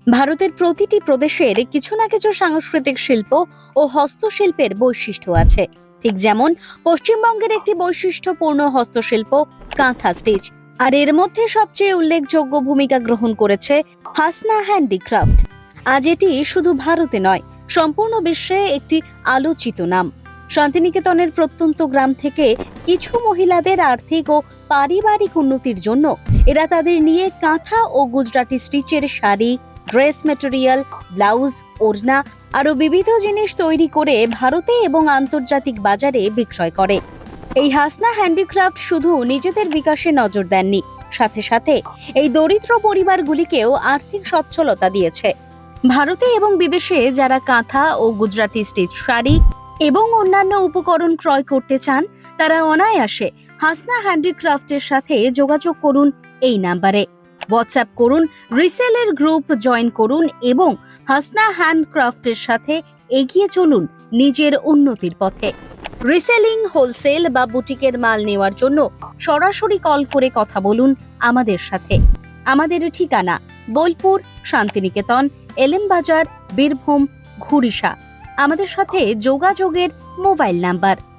ভারতের প্রতিটি প্রদেশের কিছু না কিছু সাংস্কৃতিক শিল্প ও হস্তশিল্পের বৈশিষ্ট্য আছে। ঠিক যেমন পশ্চিমবঙ্গের একটি বৈশিষ্ট্যপূর্ণ হস্তশিল্প কাঁথা স্টিচ, আর এর মধ্যে সবচেয়ে উল্লেখযোগ্য ভূমিকা গ্রহণ করেছে হাসনা হ্যান্ডিক্রাফট। আজ এটি শুধু ভারতে নয়, সম্পূর্ণ বিশ্বে একটি আলোচিত নাম। শান্তিনিকেতনের প্রত্যন্ত গ্রাম থেকে কিছু মহিলাদের আর্থিক ও পারিবারিক উন্নতির জন্য এরা তাদের নিয়ে কাঁথা ও গুজরাটি স্টিচের শাড়ি, ড্রেস মেটেরিয়াল, ব্লাউজ, ওড়না আরো বিবিধ জিনিস তৈরি করে ভারতে এবং আন্তর্জাতিক বাজারে বিক্রয় করে। এই হাসনা হ্যান্ডিক্রাফট শুধু নিজেদের বিকাশে নজর দেননি, সাথে সাথে এই দরিদ্র পরিবারগুলিকেও আর্থিক সচ্ছলতা দিয়েছে। ভারতে এবং বিদেশে যারা কাঁথা ও গুজরাটি স্টিচ শাড়ি এবং অন্যান্য উপকরণ ক্রয় করতে চান, তারা অনায়াসে হাসনা হ্যান্ডিক্রাফটের সাথে যোগাযোগ করুন এই নাম্বারে। হোয়াটসঅ্যাপ করুন, রিসেলের গ্রুপ জয়েন করুন এবং হাসনা হ্যান্ডক্রাফটের সাথে এগিয়ে চলুন নিজের উন্নতির পথে। রিসেলিং, হোলসেল বা বুটিকের মাল নেওয়ার জন্য সরাসরি কল করে কথা বলুন আমাদের সাথে। আমাদের ঠিকানা বোলপুর, শান্তিনিকেতন, এলএম বাজার, বীরভূম, ঘুরিষা। আমাদের সাথে যোগাযোগের মোবাইল নাম্বার